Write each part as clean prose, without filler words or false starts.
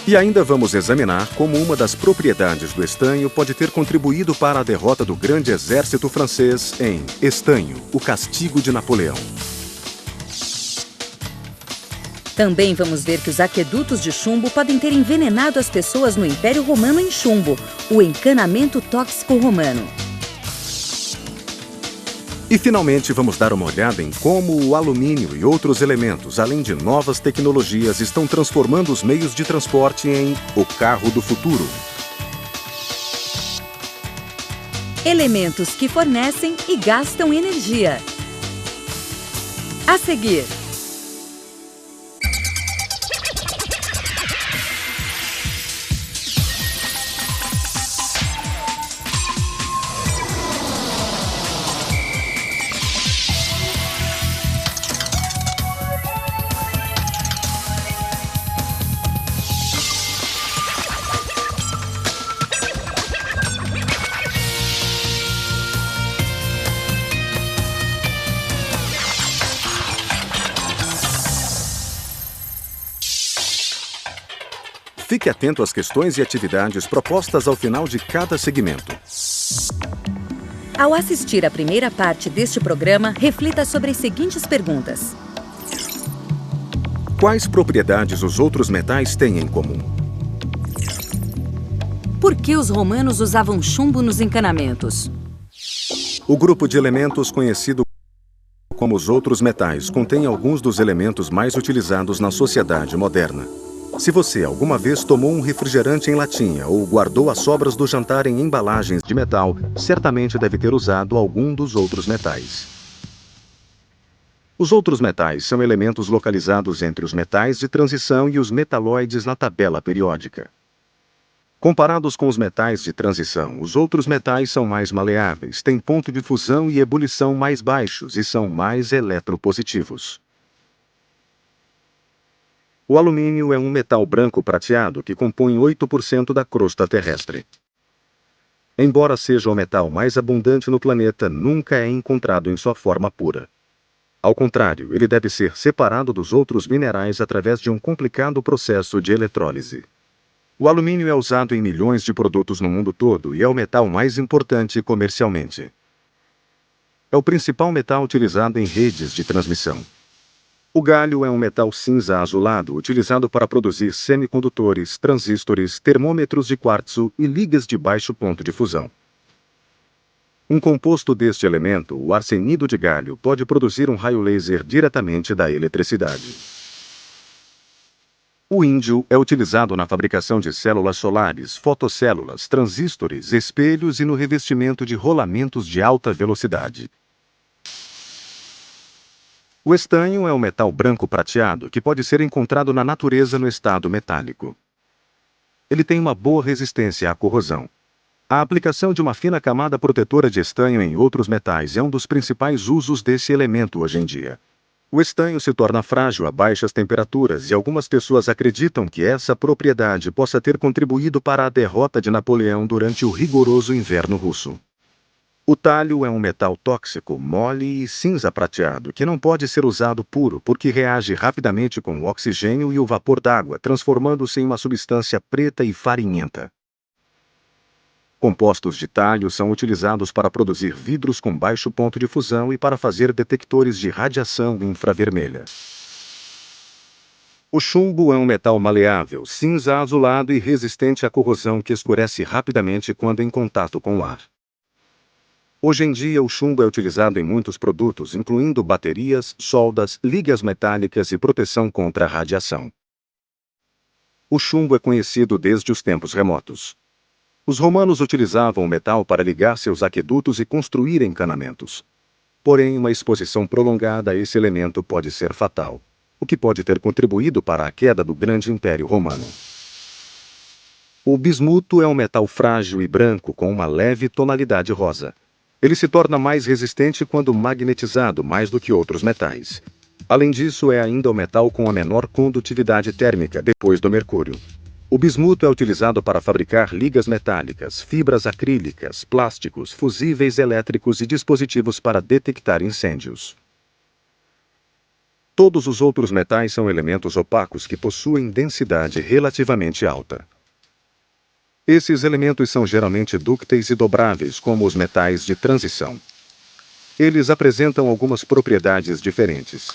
E ainda vamos examinar como uma das propriedades do estanho pode ter contribuído para a derrota do grande exército francês em Estanho, o Castigo de Napoleão. Também vamos ver que os aquedutos de chumbo podem ter envenenado as pessoas no Império Romano em chumbo, o encanamento tóxico romano. E finalmente vamos dar uma olhada em como o alumínio e outros elementos, além de novas tecnologias, estão transformando os meios de transporte em o carro do futuro. Elementos que fornecem e gastam energia. A seguir. Fique atento às questões e atividades propostas ao final de cada segmento. Ao assistir à primeira parte deste programa, reflita sobre as seguintes perguntas. Quais propriedades os outros metais têm em comum? Por que os romanos usavam chumbo nos encanamentos? O grupo de elementos conhecido como os outros metais contém alguns dos elementos mais utilizados na sociedade moderna. Se você alguma vez tomou um refrigerante em latinha ou guardou as sobras do jantar em embalagens de metal, certamente deve ter usado algum dos outros metais. Os outros metais são elementos localizados entre os metais de transição e os metalóides na tabela periódica. Comparados com os metais de transição, os outros metais são mais maleáveis, têm ponto de fusão e ebulição mais baixos e são mais eletropositivos. O alumínio é um metal branco prateado que compõe 8% da crosta terrestre. Embora seja o metal mais abundante no planeta, nunca é encontrado em sua forma pura. Ao contrário, ele deve ser separado dos outros minerais através de um complicado processo de eletrólise. O alumínio é usado em milhões de produtos no mundo todo e é o metal mais importante comercialmente. É o principal metal utilizado em redes de transmissão. O galho é um metal cinza azulado utilizado para produzir semicondutores, transistores, termômetros de quartzo e ligas de baixo ponto de fusão. Um composto deste elemento, o arsenido de galho, pode produzir um raio laser diretamente da eletricidade. O índio é utilizado na fabricação de células solares, fotocélulas, transistores, espelhos e no revestimento de rolamentos de alta velocidade. O estanho é um metal branco prateado que pode ser encontrado na natureza no estado metálico. Ele tem uma boa resistência à corrosão. A aplicação de uma fina camada protetora de estanho em outros metais é um dos principais usos desse elemento hoje em dia. O estanho se torna frágil a baixas temperaturas e algumas pessoas acreditam que essa propriedade possa ter contribuído para a derrota de Napoleão durante o rigoroso inverno russo. O talho é um metal tóxico, mole e cinza prateado, que não pode ser usado puro porque reage rapidamente com o oxigênio e o vapor d'água, transformando-se em uma substância preta e farinhenta. Compostos de talho são utilizados para produzir vidros com baixo ponto de fusão e para fazer detectores de radiação infravermelha. O chumbo é um metal maleável, cinza azulado e resistente à corrosão que escurece rapidamente quando em contato com o ar. Hoje em dia, o chumbo é utilizado em muitos produtos, incluindo baterias, soldas, ligas metálicas e proteção contra a radiação. O chumbo é conhecido desde os tempos remotos. Os romanos utilizavam o metal para ligar seus aquedutos e construir encanamentos. Porém, uma exposição prolongada a esse elemento pode ser fatal, o que pode ter contribuído para a queda do grande Império Romano. O bismuto é um metal frágil e branco com uma leve tonalidade rosa. Ele se torna mais resistente quando magnetizado mais do que outros metais. Além disso, é ainda o metal com a menor condutividade térmica depois do mercúrio. O bismuto é utilizado para fabricar ligas metálicas, fibras acrílicas, plásticos, fusíveis elétricos e dispositivos para detectar incêndios. Todos os outros metais são elementos opacos que possuem densidade relativamente alta. Esses elementos são geralmente dúcteis e dobráveis, como os metais de transição. Eles apresentam algumas propriedades diferentes.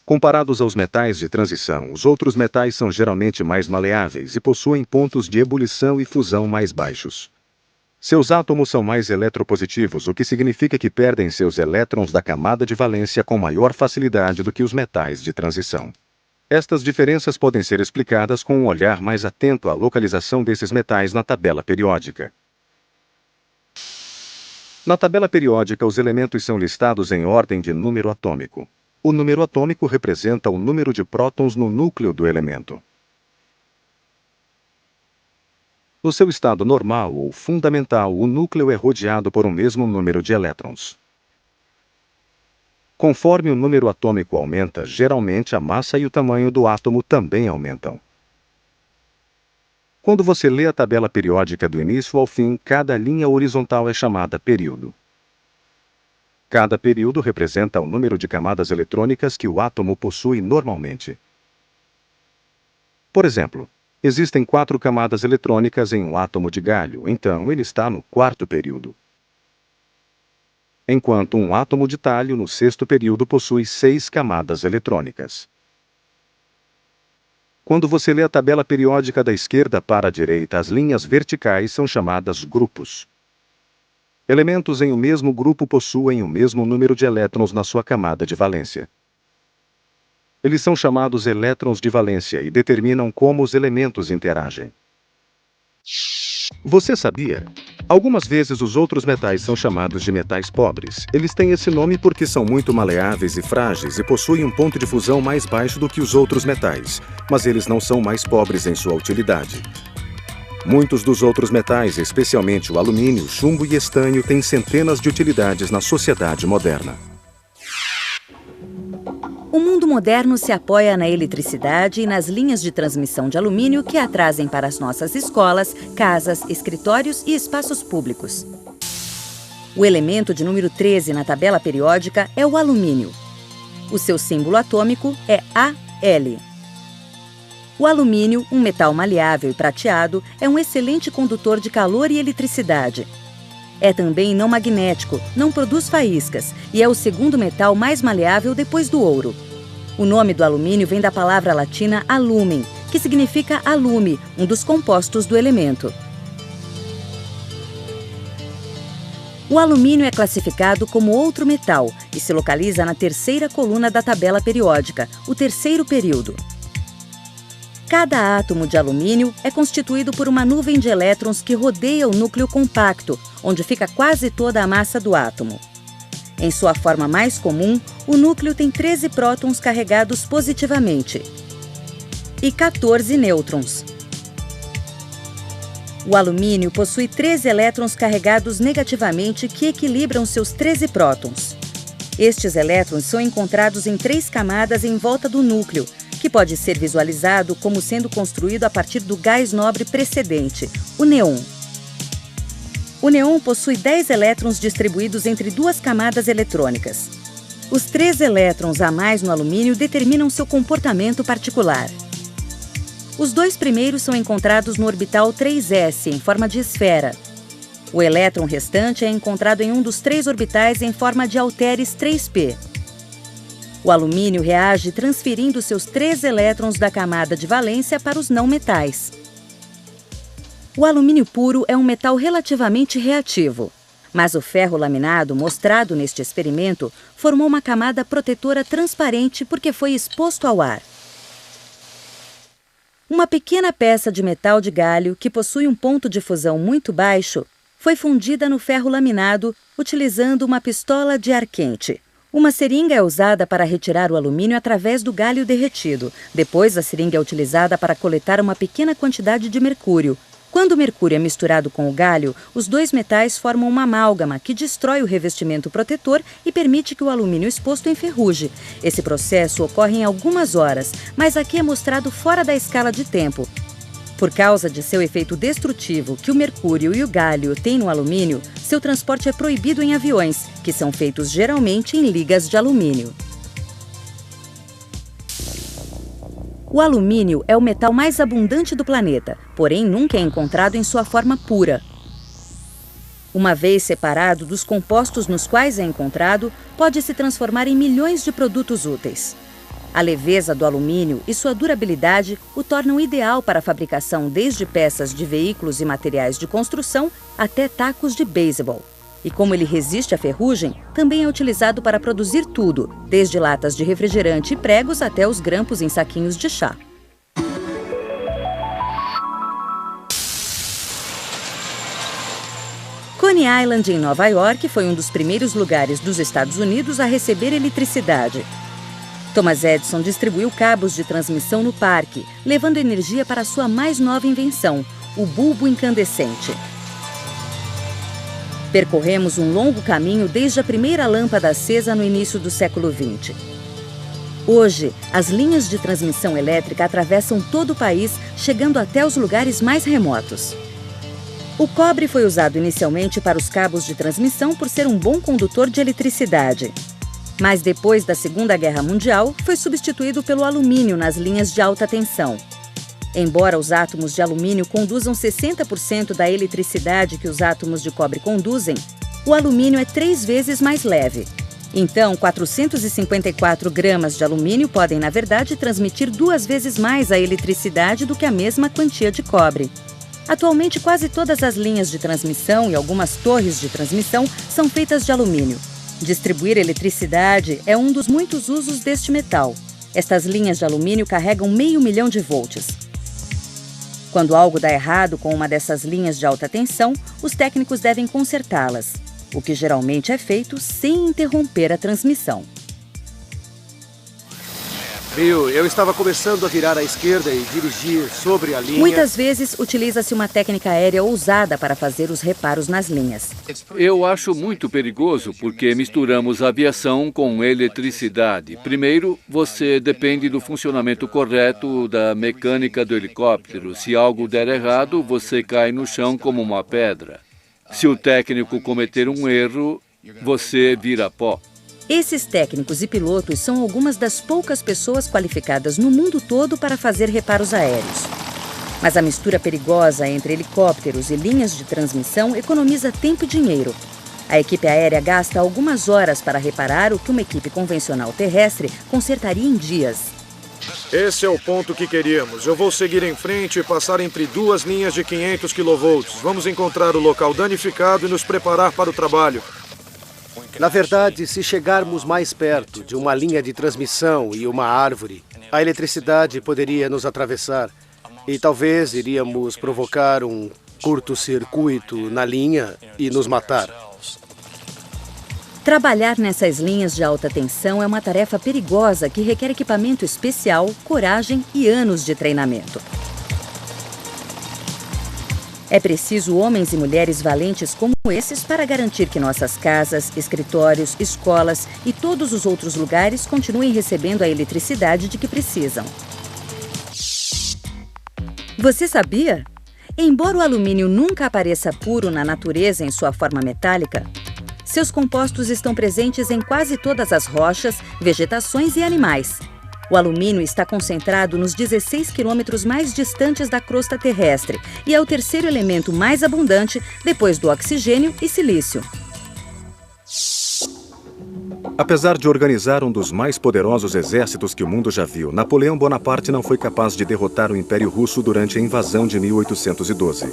Comparados aos metais de transição, os outros metais são geralmente mais maleáveis e possuem pontos de ebulição e fusão mais baixos. Seus átomos são mais eletropositivos, o que significa que perdem seus elétrons da camada de valência com maior facilidade do que os metais de transição. Estas diferenças podem ser explicadas com um olhar mais atento à localização desses metais na tabela periódica. Na tabela periódica, os elementos são listados em ordem de número atômico. O número atômico representa o número de prótons no núcleo do elemento. No seu estado normal ou fundamental, o núcleo é rodeado por um mesmo número de elétrons. Conforme o número atômico aumenta, geralmente a massa e o tamanho do átomo também aumentam. Quando você lê a tabela periódica do início ao fim, cada linha horizontal é chamada período. Cada período representa o número de camadas eletrônicas que o átomo possui normalmente. Por exemplo, existem 4 camadas eletrônicas em um átomo de galho, então ele está no 4º período. Enquanto um átomo de talho no 6º período possui 6 camadas eletrônicas. Quando você lê a tabela periódica da esquerda para a direita, as linhas verticais são chamadas grupos. Elementos em um mesmo grupo possuem o mesmo número de elétrons na sua camada de valência. Eles são chamados elétrons de valência e determinam como os elementos interagem. Você sabia? Algumas vezes os outros metais são chamados de metais pobres. Eles têm esse nome porque são muito maleáveis e frágeis e possuem um ponto de fusão mais baixo do que os outros metais, mas eles não são mais pobres em sua utilidade. Muitos dos outros metais, especialmente o alumínio, chumbo e estanho, têm centenas de utilidades na sociedade moderna. O mundo moderno se apoia na eletricidade e nas linhas de transmissão de alumínio que a trazem para as nossas escolas, casas, escritórios e espaços públicos. O elemento de número 13 na tabela periódica é o alumínio. O seu símbolo atômico é Al. O alumínio, um metal maleável e prateado, é um excelente condutor de calor e eletricidade. É também não magnético, não produz faíscas e é o segundo metal mais maleável depois do ouro. O nome do alumínio vem da palavra latina alumen, que significa alume, um dos compostos do elemento. O alumínio é classificado como outro metal e se localiza na 3ª coluna da tabela periódica, o 3º período. Cada átomo de alumínio é constituído por uma nuvem de elétrons que rodeia o núcleo compacto, onde fica quase toda a massa do átomo. Em sua forma mais comum, o núcleo tem 13 prótons carregados positivamente e 14 nêutrons. O alumínio possui 13 elétrons carregados negativamente que equilibram seus 13 prótons. Estes elétrons são encontrados em 3 camadas em volta do núcleo, que pode ser visualizado como sendo construído a partir do gás nobre precedente, o neon. O neon possui 10 elétrons distribuídos entre 2 camadas eletrônicas. Os 3 elétrons a mais no alumínio determinam seu comportamento particular. Os 2 primeiros são encontrados no orbital 3s, em forma de esfera. O elétron restante é encontrado em um dos 3 orbitais em forma de halteres 3p. O alumínio reage transferindo seus 3 elétrons da camada de valência para os não metais. O alumínio puro é um metal relativamente reativo, mas o ferro laminado mostrado neste experimento formou uma camada protetora transparente porque foi exposto ao ar. Uma pequena peça de metal de galho que possui um ponto de fusão muito baixo foi fundida no ferro laminado utilizando uma pistola de ar quente. Uma seringa é usada para retirar o alumínio através do galho derretido. Depois, a seringa é utilizada para coletar uma pequena quantidade de mercúrio. Quando o mercúrio é misturado com o galho, os 2 metais formam uma amálgama que destrói o revestimento protetor e permite que o alumínio exposto enferruje. Esse processo ocorre em algumas horas, mas aqui é mostrado fora da escala de tempo. Por causa de seu efeito destrutivo que o mercúrio e o galho têm no alumínio, seu transporte é proibido em aviões, que são feitos geralmente em ligas de alumínio. O alumínio é o metal mais abundante do planeta, porém nunca é encontrado em sua forma pura. Uma vez separado dos compostos nos quais é encontrado, pode se transformar em milhões de produtos úteis. A leveza do alumínio e sua durabilidade o tornam ideal para a fabricação desde peças de veículos e materiais de construção até tacos de beisebol. E como ele resiste à ferrugem, também é utilizado para produzir tudo, desde latas de refrigerante e pregos até os grampos em saquinhos de chá. Coney Island, em Nova York, foi um dos primeiros lugares dos Estados Unidos a receber eletricidade. Thomas Edison distribuiu cabos de transmissão no parque, levando energia para sua mais nova invenção, o bulbo incandescente. Percorremos um longo caminho desde a primeira lâmpada acesa no início do século XX. Hoje, as linhas de transmissão elétrica atravessam todo o país, chegando até os lugares mais remotos. O cobre foi usado inicialmente para os cabos de transmissão por ser um bom condutor de eletricidade. Mas depois da Segunda Guerra Mundial, foi substituído pelo alumínio nas linhas de alta tensão. Embora os átomos de alumínio conduzam 60% da eletricidade que os átomos de cobre conduzem, o alumínio é 3 vezes mais leve. Então, 454 gramas de alumínio podem, na verdade, transmitir 2 vezes mais a eletricidade do que a mesma quantia de cobre. Atualmente, quase todas as linhas de transmissão e algumas torres de transmissão são feitas de alumínio. Distribuir eletricidade é um dos muitos usos deste metal. Estas linhas de alumínio carregam 500 mil de volts. Quando algo dá errado com uma dessas linhas de alta tensão, os técnicos devem consertá-las, o que geralmente é feito sem interromper a transmissão. Bill, eu estava começando a virar à esquerda e dirigir sobre a linha. Muitas vezes, utiliza-se uma técnica aérea ousada para fazer os reparos nas linhas. Eu acho muito perigoso porque misturamos aviação com eletricidade. Primeiro, você depende do funcionamento correto da mecânica do helicóptero. Se algo der errado, você cai no chão como uma pedra. Se o técnico cometer um erro, você vira pó. Esses técnicos e pilotos são algumas das poucas pessoas qualificadas no mundo todo para fazer reparos aéreos. Mas a mistura perigosa entre helicópteros e linhas de transmissão economiza tempo e dinheiro. A equipe aérea gasta algumas horas para reparar o que uma equipe convencional terrestre consertaria em dias. Esse é o ponto que queríamos. Eu vou seguir em frente e passar entre 2 linhas de 500 kV. Vamos encontrar o local danificado e nos preparar para o trabalho. Na verdade, se chegarmos mais perto de uma linha de transmissão e uma árvore, a eletricidade poderia nos atravessar e talvez iríamos provocar um curto-circuito na linha e nos matar. Trabalhar nessas linhas de alta tensão é uma tarefa perigosa que requer equipamento especial, coragem e anos de treinamento. É preciso homens e mulheres valentes como esses para garantir que nossas casas, escritórios, escolas e todos os outros lugares continuem recebendo a eletricidade de que precisam. Você sabia? Embora o alumínio nunca apareça puro na natureza em sua forma metálica, seus compostos estão presentes em quase todas as rochas, vegetações e animais. O alumínio está concentrado nos 16 quilômetros mais distantes da crosta terrestre e é o terceiro elemento mais abundante depois do oxigênio e silício. Apesar de organizar um dos mais poderosos exércitos que o mundo já viu, Napoleão Bonaparte não foi capaz de derrotar o Império Russo durante a invasão de 1812.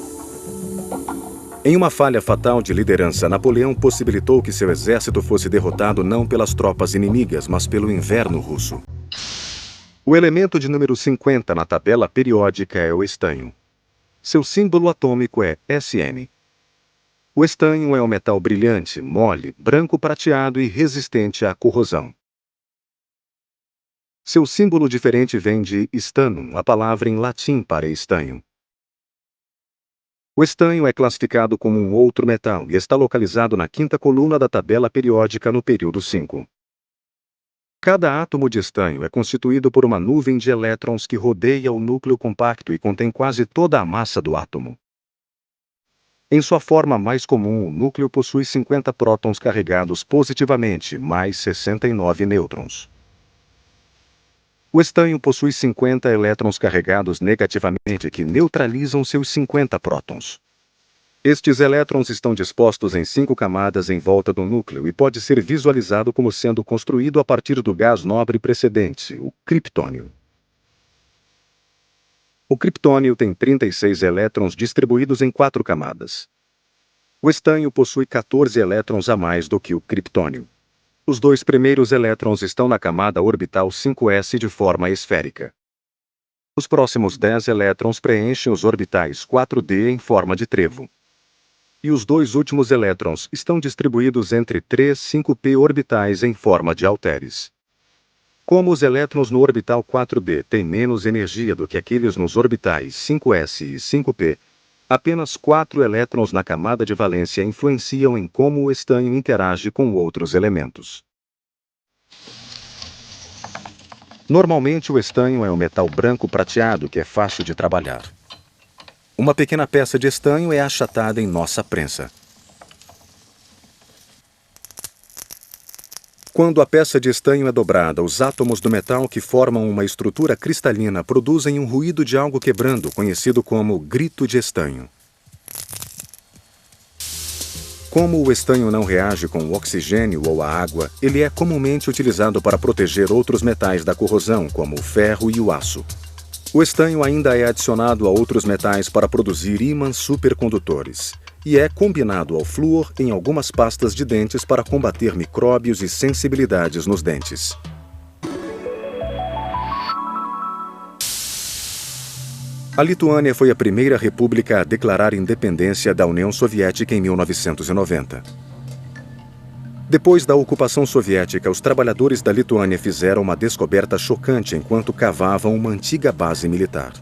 Em uma falha fatal de liderança, Napoleão possibilitou que seu exército fosse derrotado não pelas tropas inimigas, mas pelo inverno russo. O elemento de número 50 na tabela periódica é o estanho. Seu símbolo atômico é Sn. O estanho é um metal brilhante, mole, branco prateado e resistente à corrosão. Seu símbolo diferente vem de stannum, a palavra em latim para estanho. O estanho é classificado como um outro metal e está localizado na quinta coluna da tabela periódica no período 5. Cada átomo de estanho é constituído por uma nuvem de elétrons que rodeia o núcleo compacto e contém quase toda a massa do átomo. Em sua forma mais comum, o núcleo possui 50 prótons carregados positivamente, mais 69 nêutrons. O estanho possui 50 elétrons carregados negativamente que neutralizam seus 50 prótons. Estes elétrons estão dispostos em 5 camadas em volta do núcleo e pode ser visualizado como sendo construído a partir do gás nobre precedente, o criptônio. O criptônio tem 36 elétrons distribuídos em 4 camadas. O estanho possui 14 elétrons a mais do que o criptônio. Os 2 primeiros elétrons estão na camada orbital 5s de forma esférica. Os próximos 10 elétrons preenchem os orbitais 4d em forma de trevo. E os 2 últimos elétrons estão distribuídos entre 3 5p orbitais em forma de halteres. Como os elétrons no orbital 4d têm menos energia do que aqueles nos orbitais 5s e 5p, apenas 4 elétrons na camada de valência influenciam em como o estanho interage com outros elementos. Normalmente o estanho é um metal branco prateado que é fácil de trabalhar. Uma pequena peça de estanho é achatada em nossa prensa. Quando a peça de estanho é dobrada, os átomos do metal que formam uma estrutura cristalina produzem um ruído de algo quebrando, conhecido como grito de estanho. Como o estanho não reage com o oxigênio ou a água, ele é comumente utilizado para proteger outros metais da corrosão, como o ferro e o aço. O estanho ainda é adicionado a outros metais para produzir ímãs supercondutores. E é combinado ao flúor em algumas pastas de dentes para combater micróbios e sensibilidades nos dentes. A Lituânia foi a primeira república a declarar independência da União Soviética em 1990. Depois da ocupação soviética, os trabalhadores da Lituânia fizeram uma descoberta chocante enquanto cavavam uma antiga base militar.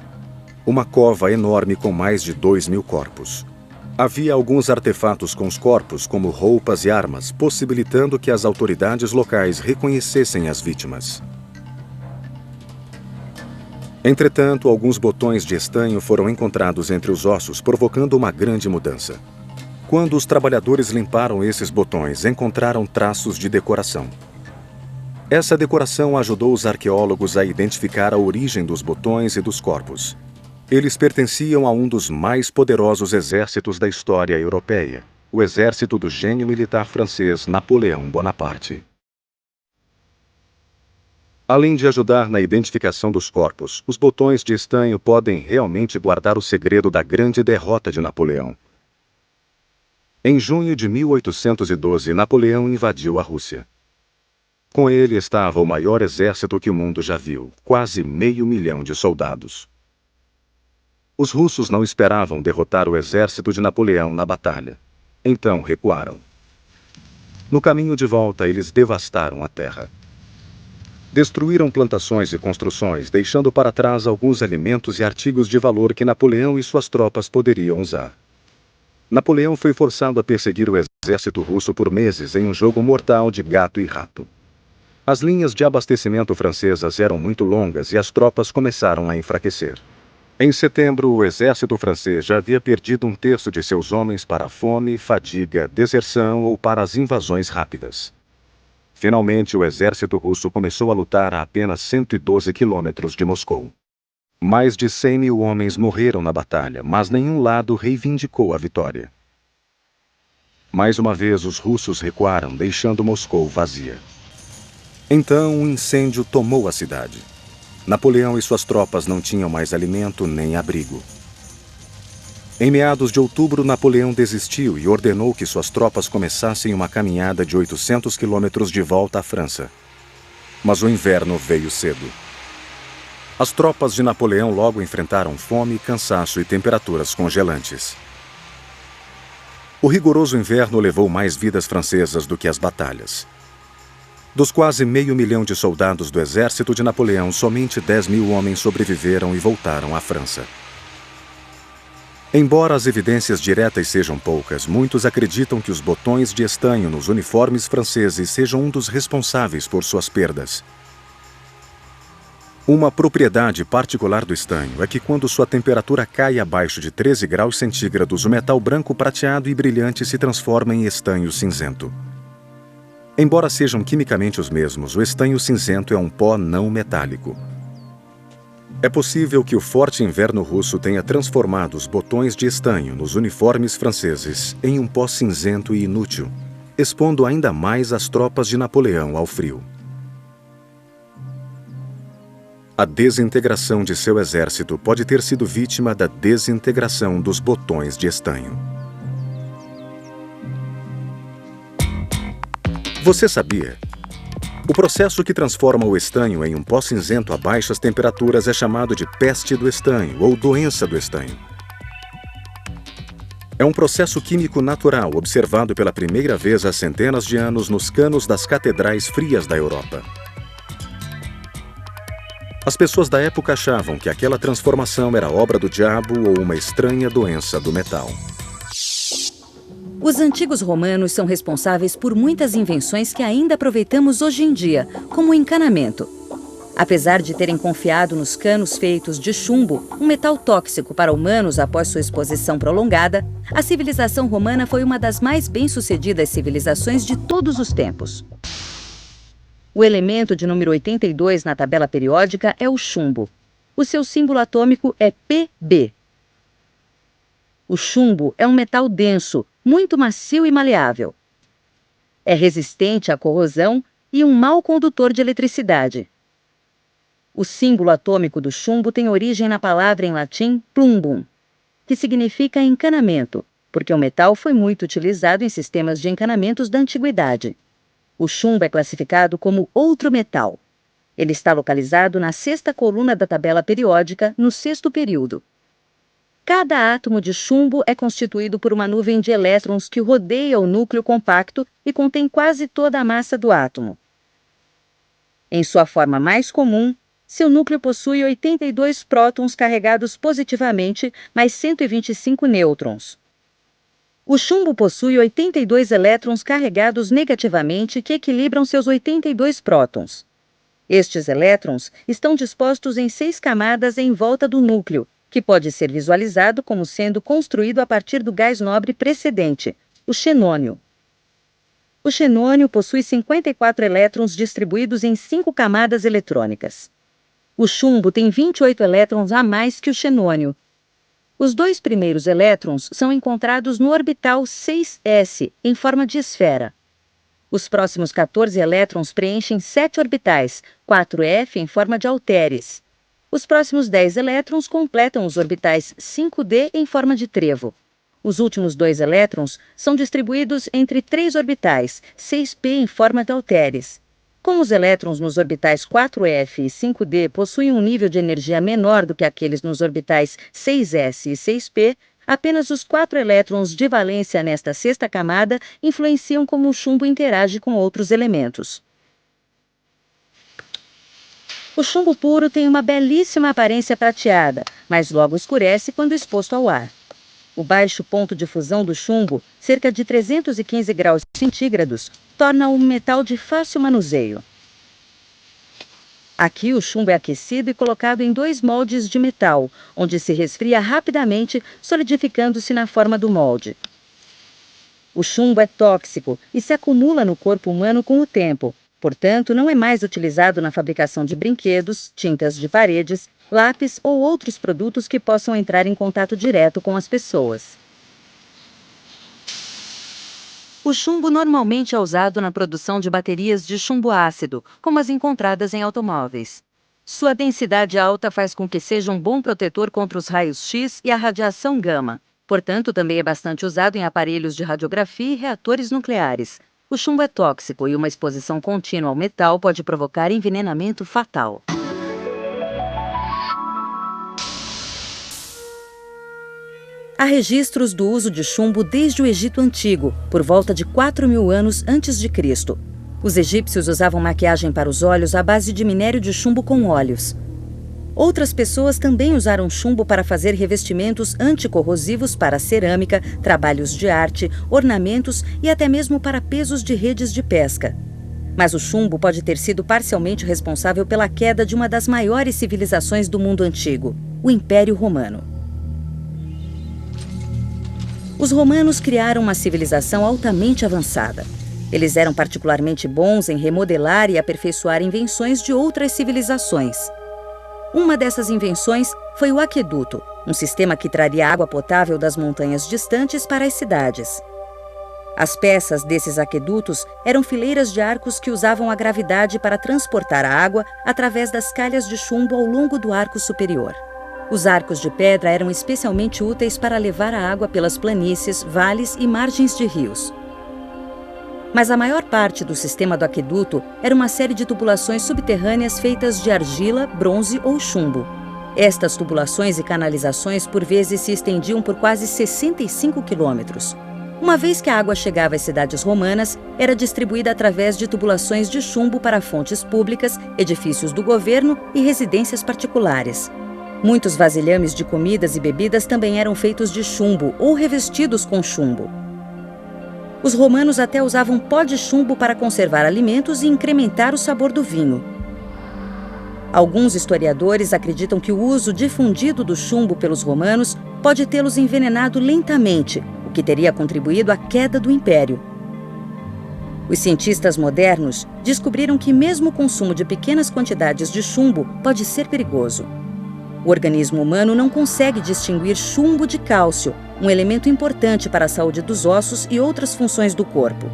Uma cova enorme com mais de 2.000 corpos. Havia alguns artefatos com os corpos, como roupas e armas, possibilitando que as autoridades locais reconhecessem as vítimas. Entretanto, alguns botões de estanho foram encontrados entre os ossos, provocando uma grande mudança. Quando os trabalhadores limparam esses botões, encontraram traços de decoração. Essa decoração ajudou os arqueólogos a identificar a origem dos botões e dos corpos. Eles pertenciam a um dos mais poderosos exércitos da história europeia, o exército do gênio militar francês Napoleão Bonaparte. Além de ajudar na identificação dos corpos, os botões de estanho podem realmente guardar o segredo da grande derrota de Napoleão. Em junho de 1812, Napoleão invadiu a Rússia. Com ele estava o maior exército que o mundo já viu, quase 500 mil de soldados. Os russos não esperavam derrotar o exército de Napoleão na batalha. Então recuaram. No caminho de volta, eles devastaram a terra. Destruíram plantações e construções, deixando para trás alguns alimentos e artigos de valor que Napoleão e suas tropas poderiam usar. Napoleão foi forçado a perseguir o exército russo por meses em um jogo mortal de gato e rato. As linhas de abastecimento francesas eram muito longas e as tropas começaram a enfraquecer. Em setembro, o exército francês já havia perdido 1/3 de seus homens para fome, fadiga, deserção ou para as invasões rápidas. Finalmente, o exército russo começou a lutar a apenas 112 quilômetros de Moscou. Mais de 100.000 homens morreram na batalha, mas nenhum lado reivindicou a vitória. Mais uma vez, os russos recuaram, deixando Moscou vazia. Então, um incêndio tomou a cidade. Napoleão e suas tropas não tinham mais alimento nem abrigo. Em meados de outubro, Napoleão desistiu e ordenou que suas tropas começassem uma caminhada de 800 quilômetros de volta à França. Mas o inverno veio cedo. As tropas de Napoleão logo enfrentaram fome, cansaço e temperaturas congelantes. O rigoroso inverno levou mais vidas francesas do que as batalhas. Dos quase 500 mil de soldados do exército de Napoleão, somente 10.000 homens sobreviveram e voltaram à França. Embora as evidências diretas sejam poucas, muitos acreditam que os botões de estanho nos uniformes franceses sejam um dos responsáveis por suas perdas. Uma propriedade particular do estanho é que quando sua temperatura cai abaixo de 13 graus centígrados, o metal branco prateado e brilhante se transforma em estanho cinzento. Embora sejam quimicamente os mesmos, o estanho cinzento é um pó não metálico. É possível que o forte inverno russo tenha transformado os botões de estanho nos uniformes franceses em um pó cinzento e inútil, expondo ainda mais as tropas de Napoleão ao frio. A desintegração de seu exército pode ter sido vítima da desintegração dos botões de estanho. Você sabia? O processo que transforma o estanho em um pó cinzento a baixas temperaturas é chamado de peste do estanho ou doença do estanho. É um processo químico natural observado pela primeira vez há centenas de anos nos canos das catedrais frias da Europa. As pessoas da época achavam que aquela transformação era obra do diabo ou uma estranha doença do metal. Os antigos romanos são responsáveis por muitas invenções que ainda aproveitamos hoje em dia, como o encanamento. Apesar de terem confiado nos canos feitos de chumbo, um metal tóxico para humanos após sua exposição prolongada, a civilização romana foi uma das mais bem-sucedidas civilizações de todos os tempos. O elemento de número 82 na tabela periódica é o chumbo. O seu símbolo atômico é Pb. O chumbo é um metal denso, muito macio e maleável. É resistente à corrosão e um mau condutor de eletricidade. O símbolo atômico do chumbo tem origem na palavra em latim plumbum, que significa encanamento, porque o metal foi muito utilizado em sistemas de encanamentos da antiguidade. O chumbo é classificado como outro metal. Ele está localizado na sexta coluna da tabela periódica, no sexto período. Cada átomo de chumbo é constituído por uma nuvem de elétrons que rodeia o núcleo compacto e contém quase toda a massa do átomo. Em sua forma mais comum, seu núcleo possui 82 prótons carregados positivamente, mais 125 nêutrons. O chumbo possui 82 elétrons carregados negativamente que equilibram seus 82 prótons. Estes elétrons estão dispostos em 6 camadas em volta do núcleo, que pode ser visualizado como sendo construído a partir do gás nobre precedente, o xenônio. O xenônio possui 54 elétrons distribuídos em 5 camadas eletrônicas. O chumbo tem 28 elétrons a mais que o xenônio. Os 2 primeiros elétrons são encontrados no orbital 6s, em forma de esfera. Os próximos 14 elétrons preenchem 7 orbitais, 4f em forma de halteres. Os próximos 10 elétrons completam os orbitais 5d em forma de trevo. Os últimos 2 elétrons são distribuídos entre 3 orbitais, 6p em forma de halteres. Como os elétrons nos orbitais 4f e 5d possuem um nível de energia menor do que aqueles nos orbitais 6s e 6p, apenas os 4 elétrons de valência nesta sexta camada influenciam como o chumbo interage com outros elementos. O chumbo puro tem uma belíssima aparência prateada, mas logo escurece quando exposto ao ar. O baixo ponto de fusão do chumbo, cerca de 315 graus centígrados, torna-o um metal de fácil manuseio. Aqui o chumbo é aquecido e colocado em 2 moldes de metal, onde se resfria rapidamente, solidificando-se na forma do molde. O chumbo é tóxico e se acumula no corpo humano com o tempo, portanto não é mais utilizado na fabricação de brinquedos, tintas de paredes, lápis ou outros produtos que possam entrar em contato direto com as pessoas. O chumbo normalmente é usado na produção de baterias de chumbo ácido, como as encontradas em automóveis. Sua densidade alta faz com que seja um bom protetor contra os raios X e a radiação gama. Portanto, também é bastante usado em aparelhos de radiografia e reatores nucleares. O chumbo é tóxico e uma exposição contínua ao metal pode provocar envenenamento fatal. Há registros do uso de chumbo desde o Egito Antigo, por volta de 4.000 anos antes de Cristo. Os egípcios usavam maquiagem para os olhos à base de minério de chumbo com óleos. Outras pessoas também usaram chumbo para fazer revestimentos anticorrosivos para cerâmica, trabalhos de arte, ornamentos e até mesmo para pesos de redes de pesca. Mas o chumbo pode ter sido parcialmente responsável pela queda de uma das maiores civilizações do mundo antigo, o Império Romano. Os romanos criaram uma civilização altamente avançada. Eles eram particularmente bons em remodelar e aperfeiçoar invenções de outras civilizações. Uma dessas invenções foi o aqueduto, um sistema que traria água potável das montanhas distantes para as cidades. As peças desses aquedutos eram fileiras de arcos que usavam a gravidade para transportar a água através das calhas de chumbo ao longo do arco superior. Os arcos de pedra eram especialmente úteis para levar a água pelas planícies, vales e margens de rios. Mas a maior parte do sistema do aqueduto era uma série de tubulações subterrâneas feitas de argila, bronze ou chumbo. Estas tubulações e canalizações por vezes se estendiam por quase 65 quilômetros. Uma vez que a água chegava às cidades romanas, era distribuída através de tubulações de chumbo para fontes públicas, edifícios do governo e residências particulares. Muitos vasilhames de comidas e bebidas também eram feitos de chumbo ou revestidos com chumbo. Os romanos até usavam pó de chumbo para conservar alimentos e incrementar o sabor do vinho. Alguns historiadores acreditam que o uso difundido do chumbo pelos romanos pode tê-los envenenado lentamente, o que teria contribuído à queda do império. Os cientistas modernos descobriram que mesmo o consumo de pequenas quantidades de chumbo pode ser perigoso. O organismo humano não consegue distinguir chumbo de cálcio, um elemento importante para a saúde dos ossos e outras funções do corpo.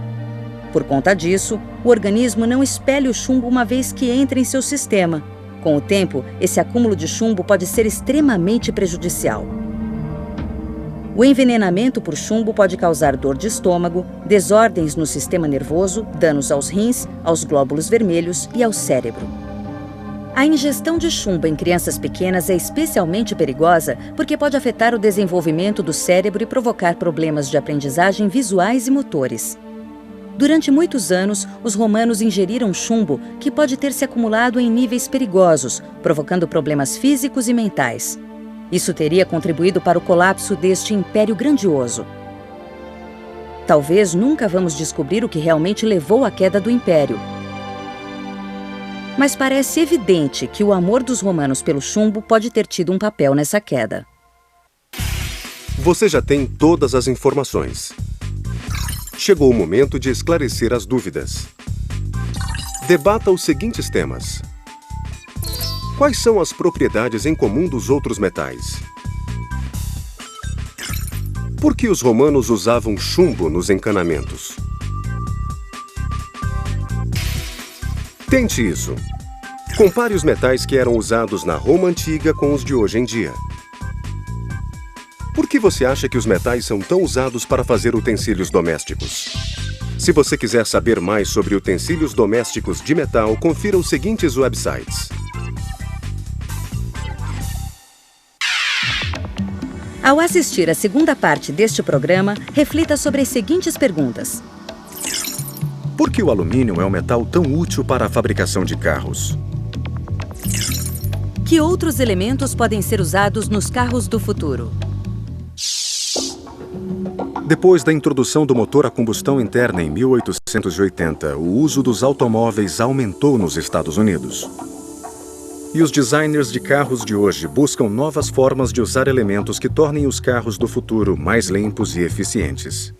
Por conta disso, o organismo não expele o chumbo uma vez que entra em seu sistema. Com o tempo, esse acúmulo de chumbo pode ser extremamente prejudicial. O envenenamento por chumbo pode causar dor de estômago, desordens no sistema nervoso, danos aos rins, aos glóbulos vermelhos e ao cérebro. A ingestão de chumbo em crianças pequenas é especialmente perigosa porque pode afetar o desenvolvimento do cérebro e provocar problemas de aprendizagem visuais e motores. Durante muitos anos, os romanos ingeriram chumbo que pode ter se acumulado em níveis perigosos, provocando problemas físicos e mentais. Isso teria contribuído para o colapso deste império grandioso. Talvez nunca vamos descobrir o que realmente levou à queda do império. Mas parece evidente que o amor dos romanos pelo chumbo pode ter tido um papel nessa queda. Você já tem todas as informações. Chegou o momento de esclarecer as dúvidas. Debata os seguintes temas. Quais são as propriedades em comum dos outros metais? Por que os romanos usavam chumbo nos encanamentos? Tente isso. Compare os metais que eram usados na Roma antiga com os de hoje em dia. Por que você acha que os metais são tão usados para fazer utensílios domésticos? Se você quiser saber mais sobre utensílios domésticos de metal, confira os seguintes websites. Ao assistir a segunda parte deste programa, reflita sobre as seguintes perguntas. Por que o alumínio é um metal tão útil para a fabricação de carros? Que outros elementos podem ser usados nos carros do futuro? Depois da introdução do motor a combustão interna em 1880, o uso dos automóveis aumentou nos Estados Unidos. E os designers de carros de hoje buscam novas formas de usar elementos que tornem os carros do futuro mais limpos e eficientes.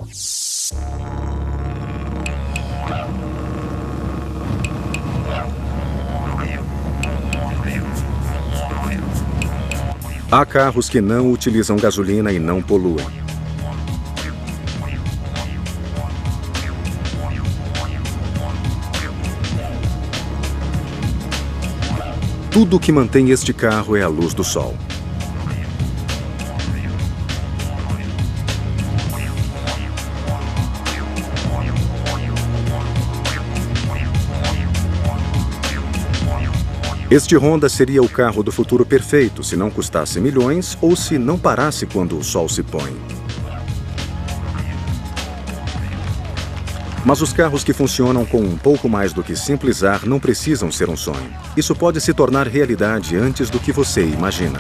Há carros que não utilizam gasolina e não poluem. Tudo o que mantém este carro é a luz do sol. Este Honda seria o carro do futuro perfeito se não custasse milhões ou se não parasse quando o sol se põe. Mas os carros que funcionam com um pouco mais do que simples ar não precisam ser um sonho. Isso pode se tornar realidade antes do que você imagina.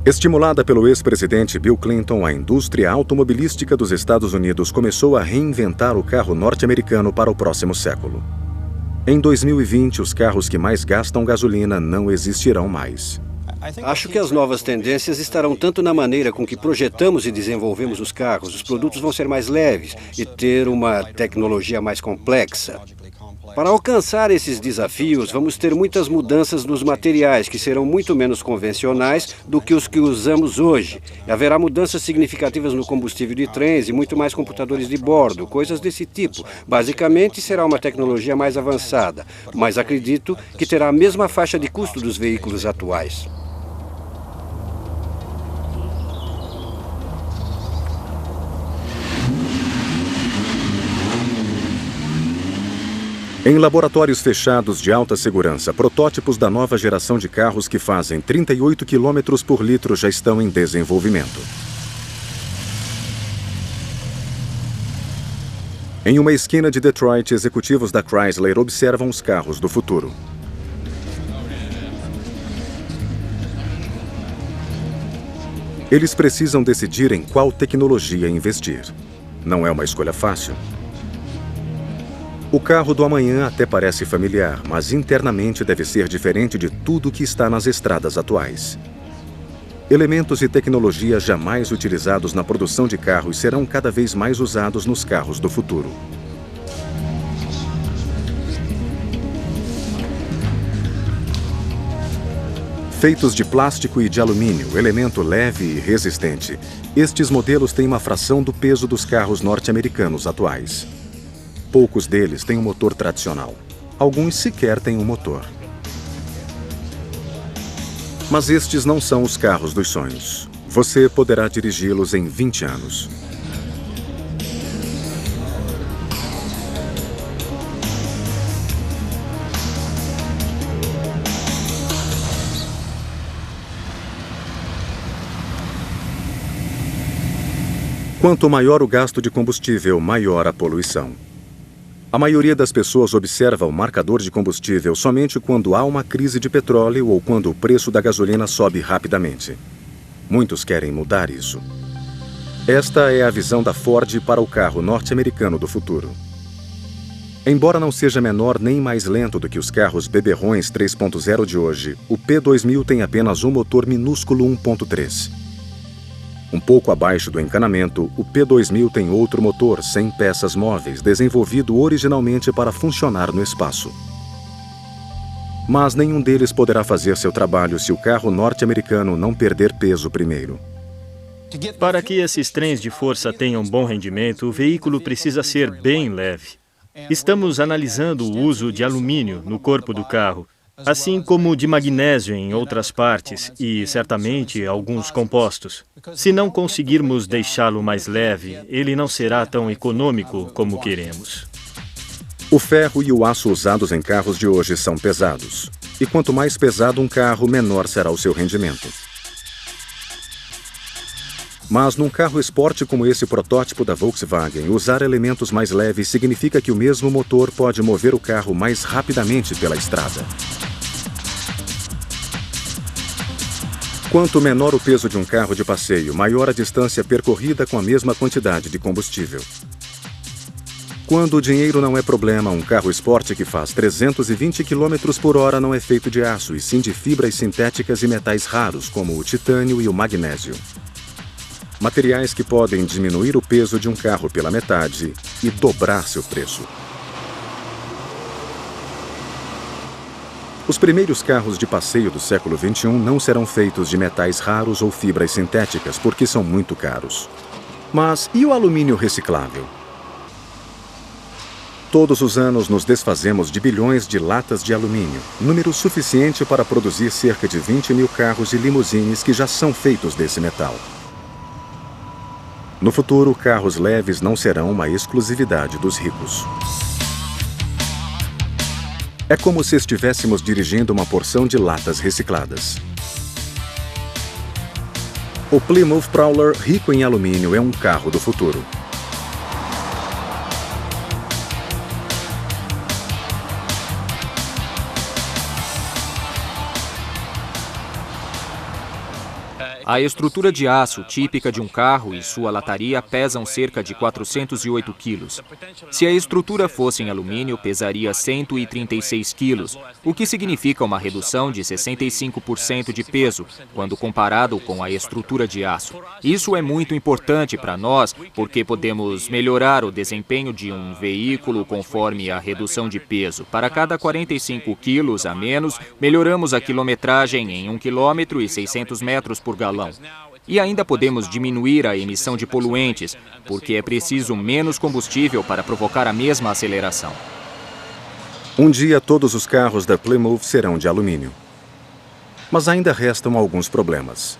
Estimulada pelo ex-presidente Bill Clinton, a indústria automobilística dos Estados Unidos começou a reinventar o carro norte-americano para o próximo século. Em 2020, os carros que mais gastam gasolina não existirão mais. Acho que as novas tendências estarão tanto na maneira com que projetamos e desenvolvemos os carros. Os produtos vão ser mais leves e ter uma tecnologia mais complexa. Para alcançar esses desafios, vamos ter muitas mudanças nos materiais, que serão muito menos convencionais do que os que usamos hoje. E haverá mudanças significativas no combustível de trens e muito mais computadores de bordo, coisas desse tipo. Basicamente, será uma tecnologia mais avançada, mas acredito que terá a mesma faixa de custo dos veículos atuais. Em laboratórios fechados de alta segurança, protótipos da nova geração de carros que fazem 38 km por litro já estão em desenvolvimento. Em uma esquina de Detroit, executivos da Chrysler observam os carros do futuro. Eles precisam decidir em qual tecnologia investir. Não é uma escolha fácil. O carro do amanhã até parece familiar, mas internamente deve ser diferente de tudo que está nas estradas atuais. Elementos e tecnologia jamais utilizados na produção de carros serão cada vez mais usados nos carros do futuro. Feitos de plástico e de alumínio, elemento leve e resistente, estes modelos têm uma fração do peso dos carros norte-americanos atuais. Poucos deles têm um motor tradicional. Alguns sequer têm um motor. Mas estes não são os carros dos sonhos. Você poderá dirigi-los em 20 anos. Quanto maior o gasto de combustível, maior a poluição. A maioria das pessoas observa o marcador de combustível somente quando há uma crise de petróleo ou quando o preço da gasolina sobe rapidamente. Muitos querem mudar isso. Esta é a visão da Ford para o carro norte-americano do futuro. Embora não seja menor nem mais lento do que os carros beberrões 3.0 de hoje, o P2000 tem apenas um motor minúsculo 1.3. Um pouco abaixo do encanamento, o P2000 tem outro motor, 100 peças móveis, desenvolvido originalmente para funcionar no espaço. Mas nenhum deles poderá fazer seu trabalho se o carro norte-americano não perder peso primeiro. Para que esses trens de força tenham bom rendimento, o veículo precisa ser bem leve. Estamos analisando o uso de alumínio no corpo do carro, assim como de magnésio em outras partes e, certamente, alguns compostos. Se não conseguirmos deixá-lo mais leve, ele não será tão econômico como queremos. O ferro e o aço usados em carros de hoje são pesados. E quanto mais pesado um carro, menor será o seu rendimento. Mas num carro esporte como esse protótipo da Volkswagen, usar elementos mais leves significa que o mesmo motor pode mover o carro mais rapidamente pela estrada. Quanto menor o peso de um carro de passeio, maior a distância percorrida com a mesma quantidade de combustível. Quando o dinheiro não é problema, um carro esporte que faz 320 km por hora não é feito de aço, e sim de fibras sintéticas e metais raros, como o titânio e o magnésio. Materiais que podem diminuir o peso de um carro pela metade e dobrar seu preço. Os primeiros carros de passeio do século XXI não serão feitos de metais raros ou fibras sintéticas, porque são muito caros. Mas e o alumínio reciclável? Todos os anos nos desfazemos de bilhões de latas de alumínio, número suficiente para produzir cerca de 20 mil carros e limusines que já são feitos desse metal. No futuro, carros leves não serão uma exclusividade dos ricos. É como se estivéssemos dirigindo uma porção de latas recicladas. O Plymouth Prowler, rico em alumínio, é um carro do futuro. A estrutura de aço típica de um carro e sua lataria pesam cerca de 408 quilos. Se a estrutura fosse em alumínio, pesaria 136 quilos, o que significa uma redução de 65% de peso, quando comparado com a estrutura de aço. Isso é muito importante para nós, porque podemos melhorar o desempenho de um veículo conforme a redução de peso. Para cada 45 quilos a menos, melhoramos a quilometragem em 1 km e 600 metros por galão. E ainda podemos diminuir a emissão de poluentes, porque é preciso menos combustível para provocar a mesma aceleração. Um dia todos os carros da Plymouth serão de alumínio. Mas ainda restam alguns problemas.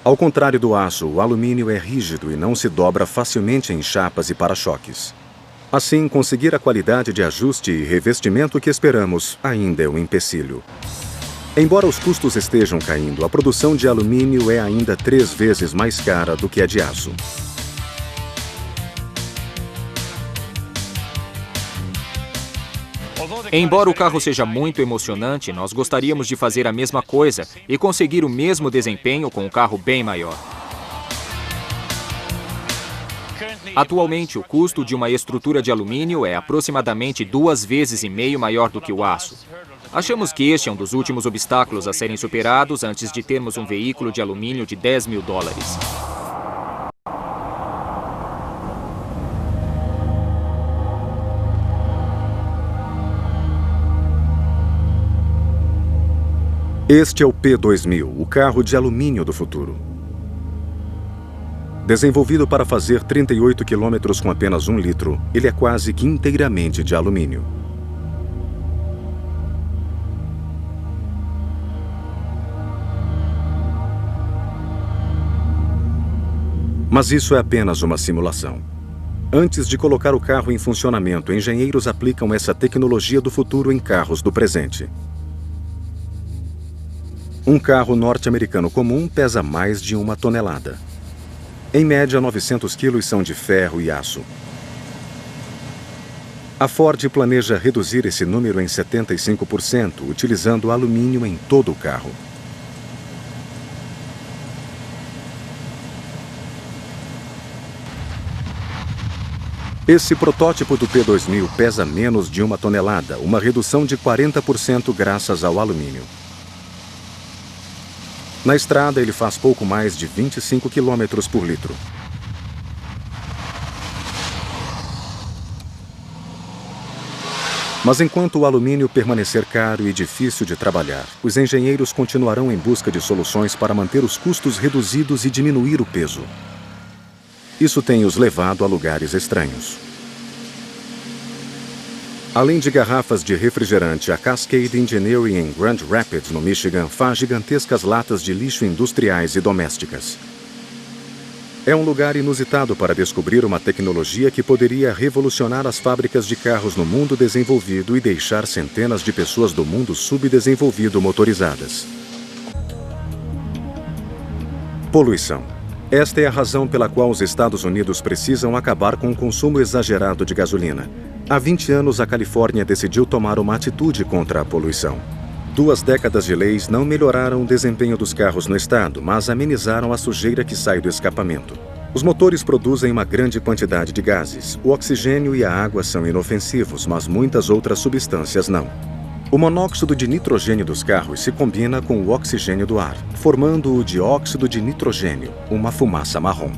Ao contrário do aço, o alumínio é rígido e não se dobra facilmente em chapas e para-choques. Assim, conseguir a qualidade de ajuste e revestimento que esperamos ainda é um empecilho. Embora os custos estejam caindo, a produção de alumínio é ainda 3 vezes mais cara do que a de aço. Embora o carro seja muito emocionante, nós gostaríamos de fazer a mesma coisa e conseguir o mesmo desempenho com um carro bem maior. Atualmente, o custo de uma estrutura de alumínio é aproximadamente 2,5 vezes maior do que o aço. Achamos que este é um dos últimos obstáculos a serem superados antes de termos um veículo de alumínio de $10 mil. Este é o P2000, o carro de alumínio do futuro. Desenvolvido para fazer 38 km com apenas 1 litro, ele é quase que inteiramente de alumínio. Mas isso é apenas uma simulação. Antes de colocar o carro em funcionamento, engenheiros aplicam essa tecnologia do futuro em carros do presente. Um carro norte-americano comum pesa mais de 1 tonelada. Em média, 900 quilos são de ferro e aço. A Ford planeja reduzir esse número em 75%, utilizando alumínio em todo o carro. Esse protótipo do P2000 pesa menos de 1 tonelada, uma redução de 40% graças ao alumínio. Na estrada, ele faz pouco mais de 25 km por litro. Mas enquanto o alumínio permanecer caro e difícil de trabalhar, os engenheiros continuarão em busca de soluções para manter os custos reduzidos e diminuir o peso. Isso tem os levado a lugares estranhos. Além de garrafas de refrigerante, a Cascade Engineering em Grand Rapids, no Michigan, faz gigantescas latas de lixo industriais e domésticas. É um lugar inusitado para descobrir uma tecnologia que poderia revolucionar as fábricas de carros no mundo desenvolvido e deixar centenas de pessoas do mundo subdesenvolvido motorizadas. Poluição. Esta é a razão pela qual os Estados Unidos precisam acabar com o consumo exagerado de gasolina. Há 20 anos, a Califórnia decidiu tomar uma atitude contra a poluição. 2 décadas de leis não melhoraram o desempenho dos carros no estado, mas amenizaram a sujeira que sai do escapamento. Os motores produzem uma grande quantidade de gases. O oxigênio e a água são inofensivos, mas muitas outras substâncias não. O monóxido de nitrogênio dos carros se combina com o oxigênio do ar, formando o dióxido de nitrogênio, uma fumaça marrom.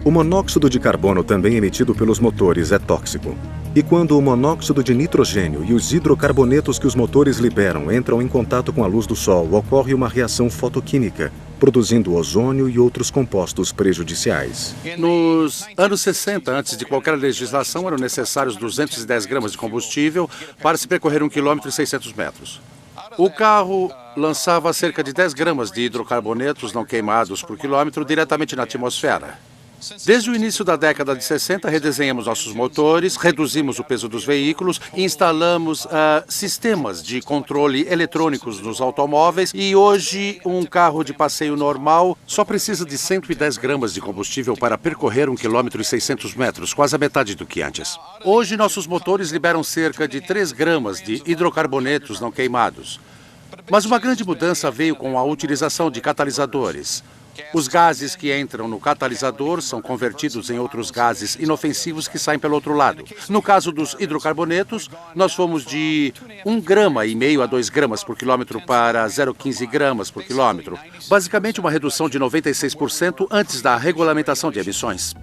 O monóxido de carbono, também emitido pelos motores, é tóxico. E quando o monóxido de nitrogênio e os hidrocarbonetos que os motores liberam entram em contato com a luz do sol, ocorre uma reação fotoquímica, produzindo ozônio e outros compostos prejudiciais. Nos anos 60, antes de qualquer legislação, eram necessários 210 gramas de combustível para se percorrer 1 km e 600 metros. O carro lançava cerca de 10 gramas de hidrocarbonetos não queimados por quilômetro diretamente na atmosfera. Desde o início da década de 60, redesenhamos nossos motores, reduzimos o peso dos veículos e instalamos sistemas de controle eletrônicos nos automóveis. E hoje, um carro de passeio normal só precisa de 110 gramas de combustível para percorrer 1 km e 600 metros, quase a metade do que antes. Hoje, nossos motores liberam cerca de 3 gramas de hidrocarbonetos não queimados. Mas uma grande mudança veio com a utilização de catalisadores. Os gases que entram no catalisador são convertidos em outros gases inofensivos que saem pelo outro lado. No caso dos hidrocarbonetos, nós fomos de 1,5 grama a 2 gramas por quilômetro para 0,15 gramas por quilômetro. Basicamente uma redução de 96% antes da regulamentação de emissões.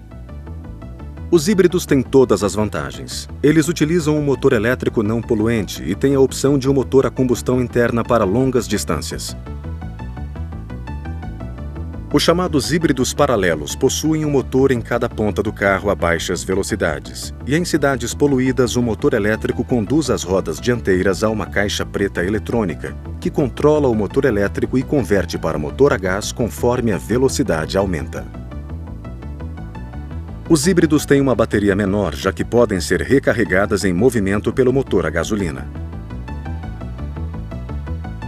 Os híbridos têm todas as vantagens. Eles utilizam um motor elétrico não poluente e têm a opção de um motor a combustão interna para longas distâncias. Os chamados híbridos paralelos possuem um motor em cada ponta do carro a baixas velocidades. E em cidades poluídas, o motor elétrico conduz as rodas dianteiras a uma caixa preta eletrônica, que controla o motor elétrico e converte para motor a gás conforme a velocidade aumenta. Os híbridos têm uma bateria menor, já que podem ser recarregadas em movimento pelo motor a gasolina.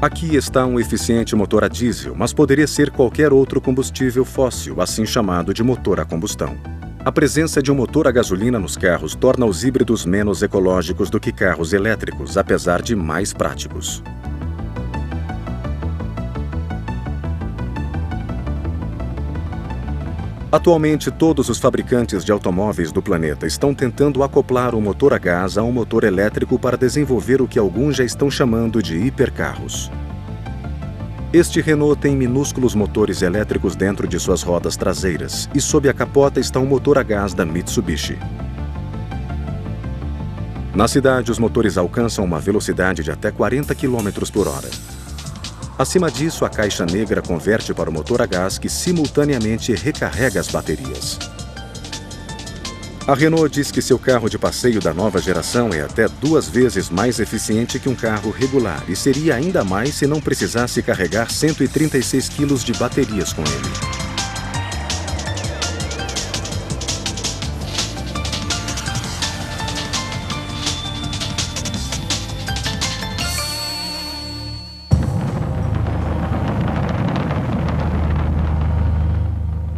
Aqui está um eficiente motor a diesel, mas poderia ser qualquer outro combustível fóssil, assim chamado de motor a combustão. A presença de um motor a gasolina nos carros torna os híbridos menos ecológicos do que carros elétricos, apesar de mais práticos. Atualmente, todos os fabricantes de automóveis do planeta estão tentando acoplar o motor a gás a um motor elétrico para desenvolver o que alguns já estão chamando de hipercarros. Este Renault tem minúsculos motores elétricos dentro de suas rodas traseiras e sob a capota está um motor a gás da Mitsubishi. Na cidade, os motores alcançam uma velocidade de até 40 km por hora. Acima disso, a caixa negra converte para o motor a gás que simultaneamente recarrega as baterias. A Renault diz que seu carro de passeio da nova geração é até 2 vezes mais eficiente que um carro regular e seria ainda mais se não precisasse carregar 136 kg de baterias com ele.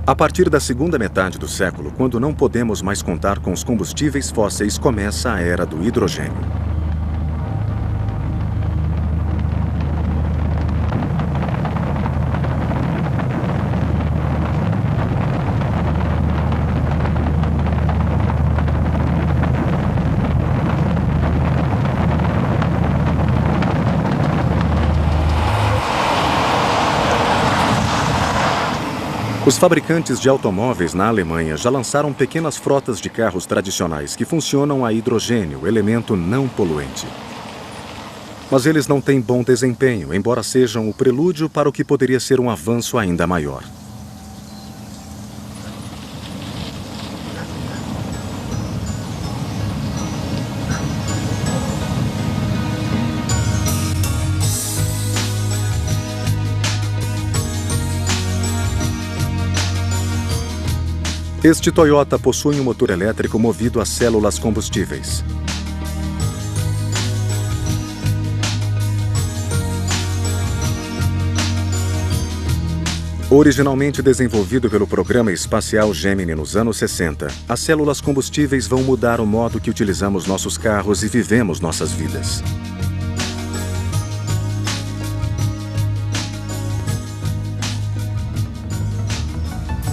A partir da segunda metade do século, quando não podemos mais contar com os combustíveis fósseis, começa a era do hidrogênio. Os fabricantes de automóveis na Alemanha já lançaram pequenas frotas de carros tradicionais que funcionam a hidrogênio, elemento não poluente. Mas eles não têm bom desempenho, embora sejam o prelúdio para o que poderia ser um avanço ainda maior. Este Toyota possui um motor elétrico movido a células combustíveis. Originalmente desenvolvido pelo programa espacial Gemini nos anos 60, as células combustíveis vão mudar o modo que utilizamos nossos carros e vivemos nossas vidas.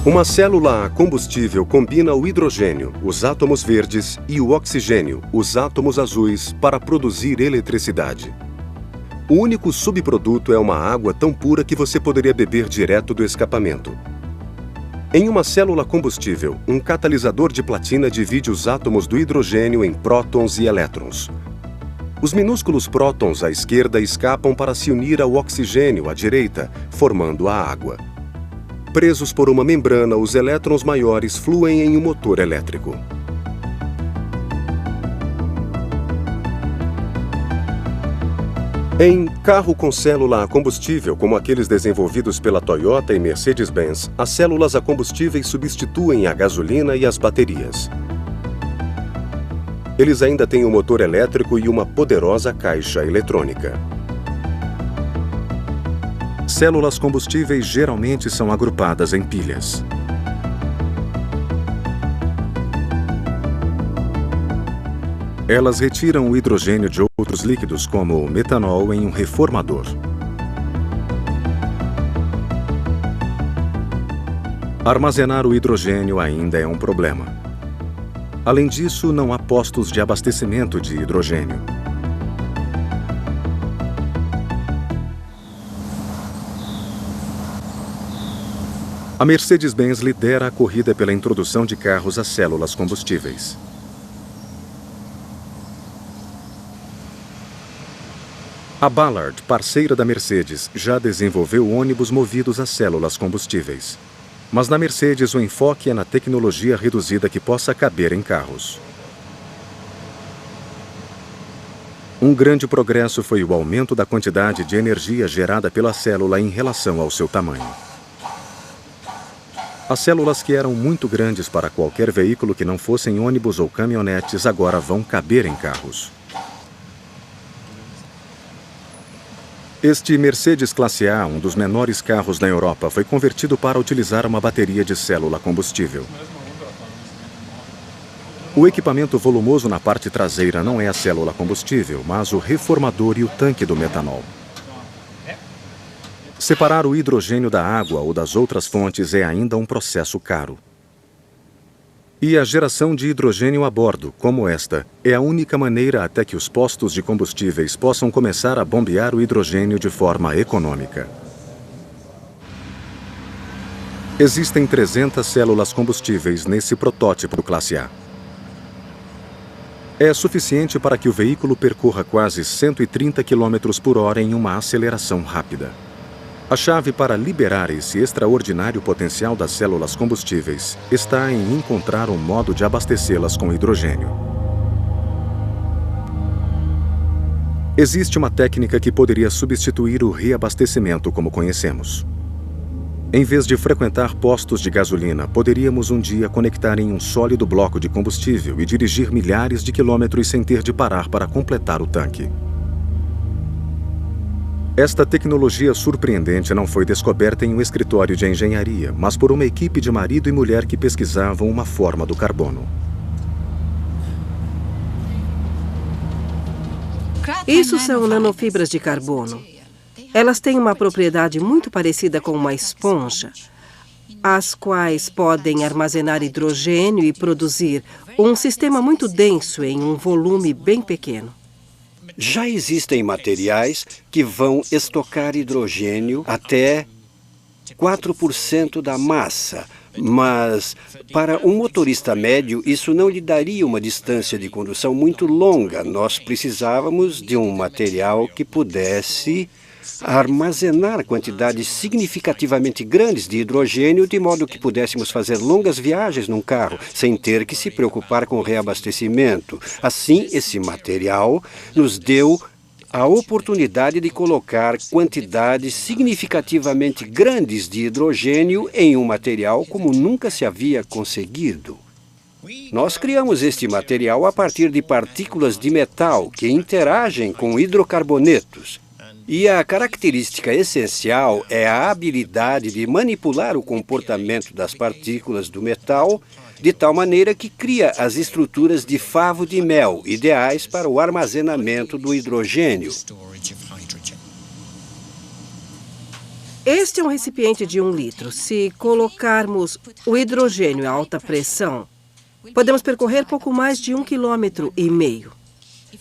Uma célula a combustível combina o hidrogênio, os átomos verdes, e o oxigênio, os átomos azuis, para produzir eletricidade. O único subproduto é uma água tão pura que você poderia beber direto do escapamento. Em uma célula combustível, um catalisador de platina divide os átomos do hidrogênio em prótons e elétrons. Os minúsculos prótons à esquerda escapam para se unir ao oxigênio à direita, formando a água. Presos por uma membrana, os elétrons maiores fluem em um motor elétrico. Em carro com célula a combustível, como aqueles desenvolvidos pela Toyota e Mercedes-Benz, as células a combustíveis substituem a gasolina e as baterias. Eles ainda têm um motor elétrico e uma poderosa caixa eletrônica. Células combustíveis geralmente são agrupadas em pilhas. Elas retiram o hidrogênio de outros líquidos, como o metanol, em um reformador. Armazenar o hidrogênio ainda é um problema. Além disso, não há postos de abastecimento de hidrogênio. A Mercedes-Benz lidera a corrida pela introdução de carros a células combustíveis. A Ballard, parceira da Mercedes, já desenvolveu ônibus movidos a células combustíveis. Mas na Mercedes o enfoque é na tecnologia reduzida que possa caber em carros. Um grande progresso foi o aumento da quantidade de energia gerada pela célula em relação ao seu tamanho. As células que eram muito grandes para qualquer veículo que não fossem ônibus ou caminhonetes agora vão caber em carros. Este Mercedes Classe A, um dos menores carros na Europa, foi convertido para utilizar uma bateria de célula combustível. O equipamento volumoso na parte traseira não é a célula combustível, mas o reformador e o tanque do metanol. Separar o hidrogênio da água ou das outras fontes é ainda um processo caro. E a geração de hidrogênio a bordo, como esta, é a única maneira até que os postos de combustíveis possam começar a bombear o hidrogênio de forma econômica. Existem 300 células combustíveis nesse protótipo Classe A. É suficiente para que o veículo percorra quase 130 km por hora em uma aceleração rápida. A chave para liberar esse extraordinário potencial das células combustíveis está em encontrar um modo de abastecê-las com hidrogênio. Existe uma técnica que poderia substituir o reabastecimento como conhecemos. Em vez de frequentar postos de gasolina, poderíamos um dia conectar em um sólido bloco de combustível e dirigir milhares de quilômetros sem ter de parar para completar o tanque. Esta tecnologia surpreendente não foi descoberta em um escritório de engenharia, mas por uma equipe de marido e mulher que pesquisavam uma forma do carbono. Isso são nanofibras de carbono. Elas têm uma propriedade muito parecida com uma esponja, as quais podem armazenar hidrogênio e produzir um sistema muito denso em um volume bem pequeno. Já existem materiais que vão estocar hidrogênio até 4% da massa, mas para um motorista médio isso não lhe daria uma distância de condução muito longa. Nós precisávamos de um material que pudesse armazenar quantidades significativamente grandes de hidrogênio, de modo que pudéssemos fazer longas viagens num carro, sem ter que se preocupar com o reabastecimento. Assim, esse material nos deu a oportunidade de colocar quantidades significativamente grandes de hidrogênio em um material como nunca se havia conseguido. Nós criamos este material a partir de partículas de metal que interagem com hidrocarbonetos. E a característica essencial é a habilidade de manipular o comportamento das partículas do metal de tal maneira que cria as estruturas de favo de mel, ideais para o armazenamento do hidrogênio. Este é um recipiente de 1 litro. Se colocarmos o hidrogênio a alta pressão, podemos percorrer pouco mais de 1,5 km.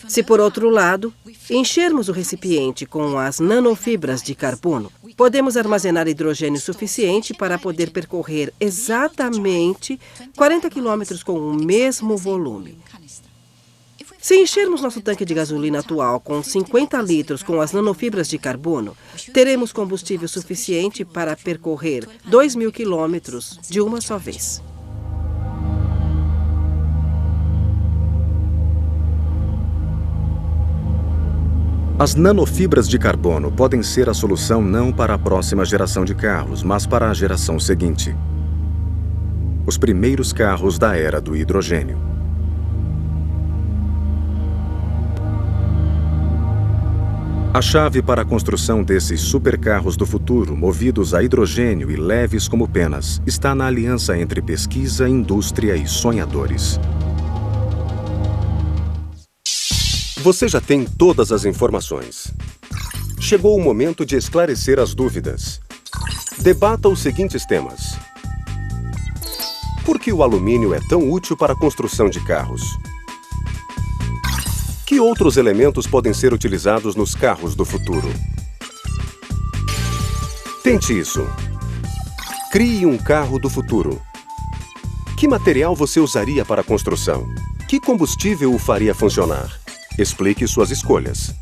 Se, por outro lado, enchermos o recipiente com as nanofibras de carbono, podemos armazenar hidrogênio suficiente para poder percorrer exatamente 40 km com o mesmo volume. Se enchermos nosso tanque de gasolina atual com 50 litros com as nanofibras de carbono, teremos combustível suficiente para percorrer 2.000 quilômetros de uma só vez. As nanofibras de carbono podem ser a solução não para a próxima geração de carros, mas para a geração seguinte. Os primeiros carros da era do hidrogênio. A chave para a construção desses supercarros do futuro, movidos a hidrogênio e leves como penas, está na aliança entre pesquisa, indústria e sonhadores. Você já tem todas as informações. Chegou o momento de esclarecer as dúvidas. Debata os seguintes temas: Por que o alumínio é tão útil para a construção de carros? Que outros elementos podem ser utilizados nos carros do futuro? Tente isso. Crie um carro do futuro. Que material você usaria para a construção? Que combustível o faria funcionar? Explique suas escolhas.